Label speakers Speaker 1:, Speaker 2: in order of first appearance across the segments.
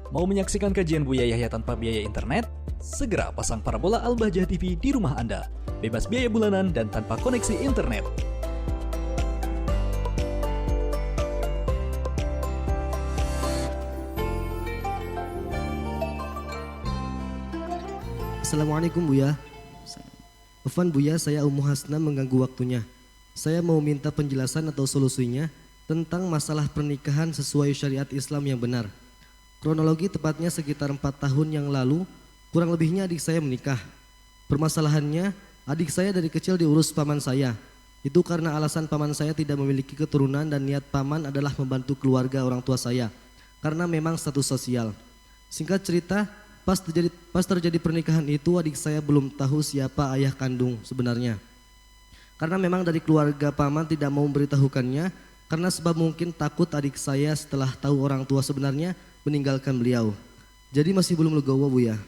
Speaker 1: Mau menyaksikan kajian Buya Yahya tanpa biaya internet? Segera pasang parabola Al-Bahjah TV di rumah Anda. Bebas biaya bulanan dan tanpa koneksi internet.
Speaker 2: Assalamualaikum Buya. Afwan Buya, saya Ummu Hasna mengganggu waktunya. Saya mau minta penjelasan atau solusinya tentang masalah pernikahan sesuai syariat Islam yang benar. Kronologi tepatnya sekitar 4 tahun yang lalu, kurang lebihnya adik saya menikah. Permasalahannya, adik saya dari kecil diurus paman saya. Itu karena alasan paman saya tidak memiliki keturunan dan niat paman adalah membantu keluarga orang tua saya. Karena memang status sosial. Singkat cerita, pas terjadi pernikahan itu adik saya belum tahu siapa ayah kandung sebenarnya. Karena memang dari keluarga paman tidak mau memberitahukannya, karena sebab mungkin takut adik saya setelah tahu orang tua sebenarnya meninggalkan beliau. Jadi masih belum legowo Buya.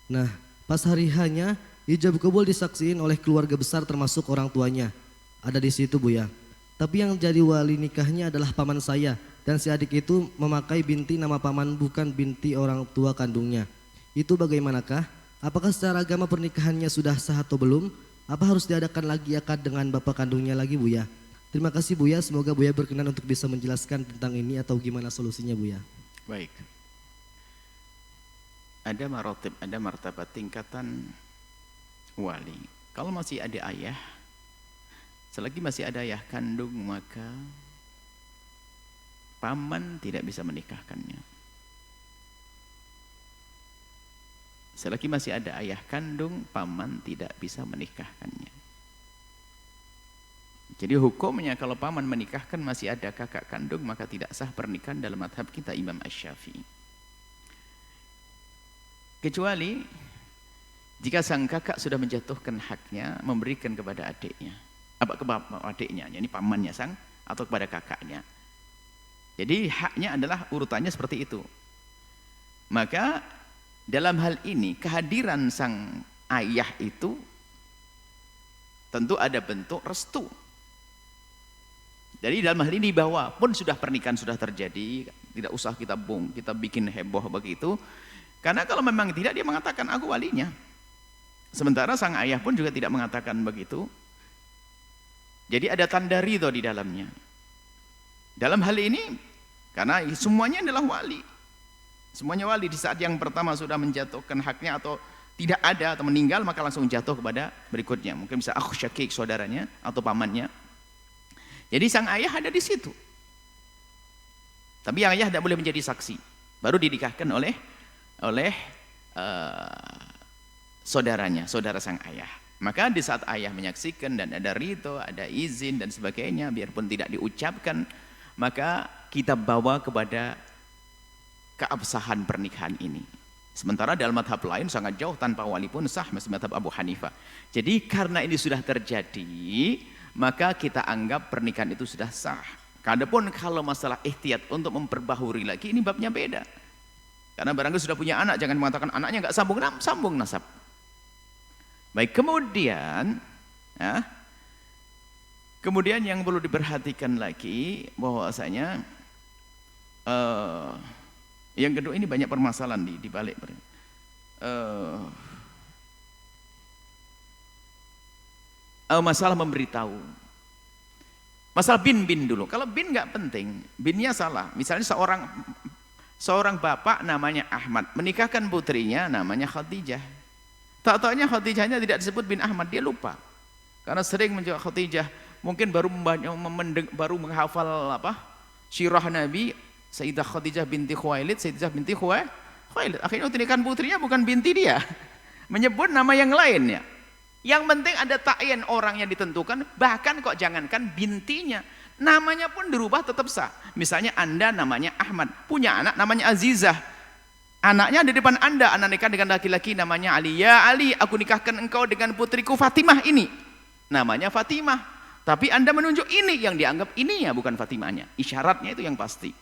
Speaker 2: Nah, pas hari hanya ijab kabul disaksiin oleh keluarga besar termasuk orang tuanya. Ada di situ Buya. Tapi yang jadi wali nikahnya adalah paman saya dan si adik itu memakai binti nama paman bukan binti orang tua kandungnya. Itu bagaimanakah? Apakah secara agama pernikahannya sudah sah atau belum? Apa harus diadakan lagi akad dengan bapak kandungnya lagi Buya? Terima kasih Buya, semoga Buya berkenan untuk bisa menjelaskan tentang ini atau gimana solusinya Buya.
Speaker 3: Baik. Ada marotib, ada martabat tingkatan wali. Kalau masih ada ayah, selagi masih ada ayah kandung, maka paman tidak bisa menikahkannya. Selagi masih ada ayah kandung, paman tidak bisa menikahkannya. Jadi hukumnya kalau paman menikahkan masih ada kakak kandung, maka tidak sah pernikahan dalam mazhab kita Imam Asy-Syafi'i. Kecuali jika sang kakak sudah menjatuhkan haknya memberikan kepada adiknya. Kepada adiknya, yakni pamannya sang atau kepada kakaknya. Jadi haknya adalah urutannya seperti itu. Maka dalam hal ini kehadiran sang ayah itu tentu ada bentuk restu. Jadi dalam hal ini bahwa pun sudah pernikahan sudah terjadi, tidak usah kita bikin heboh begitu. Karena kalau memang tidak, dia mengatakan aku walinya. Sementara sang ayah pun juga tidak mengatakan begitu. Jadi ada tanda ridho di dalamnya. Dalam hal ini, karena semuanya adalah wali. Semuanya wali di saat yang pertama sudah menjatuhkan haknya atau tidak ada atau meninggal, maka langsung jatuh kepada berikutnya. Mungkin bisa akh syakik saudaranya atau pamannya. Jadi sang ayah ada di situ. Tapi yang ayah tidak boleh menjadi saksi. Baru dinikahkan oleh saudaranya, saudara sang ayah. Maka di saat ayah menyaksikan dan ada rito, ada izin dan sebagainya, biarpun tidak diucapkan, maka kita bawa kepada keabsahan pernikahan ini. Sementara dalam mazhab lain sangat jauh tanpa wali pun sah, masih mazhab Abu Hanifah. Jadi karena ini sudah terjadi, maka kita anggap pernikahan itu sudah sah. Adapun kalau masalah ihtiyat untuk memperbaharui lagi, ini babnya beda. Karena barangkali sudah punya anak, jangan mengatakan anaknya nggak sambung nasab. Baik, kemudian yang perlu diperhatikan lagi bahwasanya yang kedua ini banyak permasalahan di balik. Masalah memberitahu. Masalah bin dulu. Kalau bin nggak penting, binnya salah. Misalnya seorang bapak namanya Ahmad menikahkan putrinya namanya Khadijah. Tak-taknya Khadijahnya tidak disebut bin Ahmad, dia lupa. Karena sering menjawab Khadijah, mungkin baru menghafal sirah Nabi Sayyidah Khadijah binti Khuwailid, Akhirnya nikahan putrinya bukan binti dia. Menyebut nama yang lainnya. Yang penting ada ta'yin orang yang ditentukan, bahkan kok jangankan bintinya, namanya pun dirubah tetap sah. Misalnya Anda namanya Ahmad, punya anak namanya Azizah. Anaknya di depan Anda, anak nikah dengan laki-laki namanya Ali. Ya Ali, aku nikahkan engkau dengan putriku Fatimah ini. Namanya Fatimah. Tapi Anda menunjuk ini yang dianggap ininya bukan Fatimahnya. Isyaratnya itu yang pasti.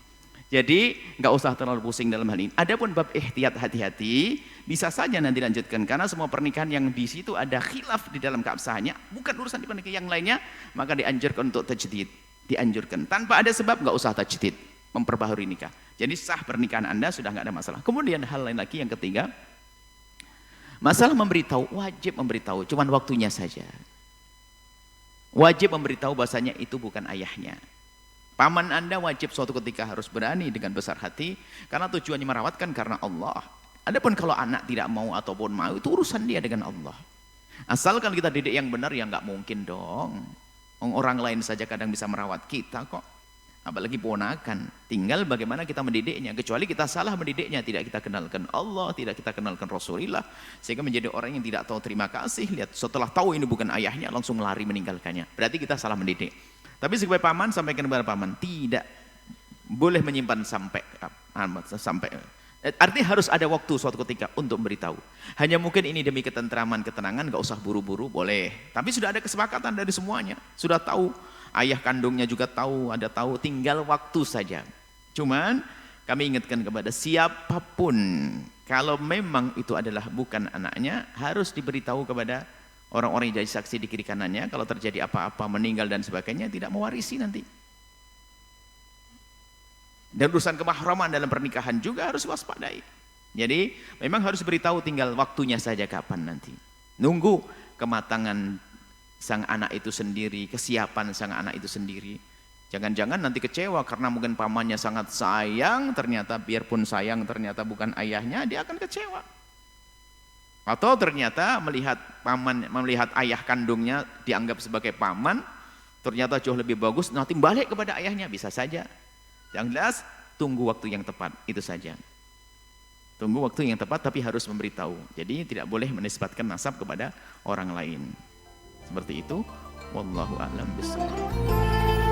Speaker 3: Jadi nggak usah terlalu pusing dalam hal ini. Adapun bab ihtiyat, hati-hati, bisa saja nanti lanjutkan karena semua pernikahan yang di situ ada khilaf di dalam keabsahannya, bukan urusan di pernikahan yang lainnya, maka dianjurkan untuk tajdid, dianjurkan tanpa ada sebab nggak usah tajdid. memperbaharui nikah. Jadi sah pernikahan Anda, sudah nggak ada masalah. Kemudian hal lain lagi yang ketiga, masalah memberitahu, wajib memberitahu, cuman waktunya saja. Wajib memberitahu bahasanya itu bukan ayahnya. Paman Anda wajib suatu ketika harus berani dengan besar hati, karena tujuannya merawatkan karena Allah. Adapun kalau anak tidak mau ataupun mau, itu urusan dia dengan Allah. Asalkan kita didik yang benar, ya nggak mungkin dong. Orang lain saja kadang bisa merawat kita kok. Apalagi ponakan. Tinggal bagaimana kita mendidiknya. Kecuali kita salah mendidiknya, tidak kita kenalkan Allah, tidak kita kenalkan Rasulullah, sehingga menjadi orang yang tidak tahu terima kasih. Lihat, setelah tahu ini bukan ayahnya, langsung lari meninggalkannya. Berarti kita salah mendidik. Tapi sebagai paman, sampaikan kepada paman, tidak boleh menyimpan sampai artinya harus ada waktu suatu ketika untuk memberitahu. Hanya mungkin ini demi ketentraman, ketenangan, gak usah buru-buru, boleh. Tapi sudah ada kesepakatan dari semuanya. Sudah tahu, ayah kandungnya juga tahu, ada tahu, tinggal waktu saja. Cuman kami ingatkan kepada siapapun, kalau memang itu adalah bukan anaknya, harus diberitahu kepada orang-orang yang jadi saksi di kiri kanannya. Kalau terjadi apa-apa, meninggal dan sebagainya, tidak mewarisi nanti. Dan urusan kemahraman dalam pernikahan juga harus waspadai. Jadi memang harus beritahu, tinggal waktunya saja kapan nanti. Nunggu kematangan sang anak itu sendiri, kesiapan sang anak itu sendiri. Jangan-jangan nanti kecewa karena mungkin pamannya sangat sayang, ternyata biarpun sayang ternyata bukan ayahnya, dia akan kecewa. Atau ternyata melihat ayah kandungnya dianggap sebagai paman, ternyata jauh lebih bagus, nanti balik kepada ayahnya, bisa saja. Yang jelas, tunggu waktu yang tepat, itu saja. Tunggu waktu yang tepat, tapi harus memberitahu. Jadi tidak boleh menisbatkan nasab kepada orang lain. Seperti itu. Wallahu a'lam bishawab.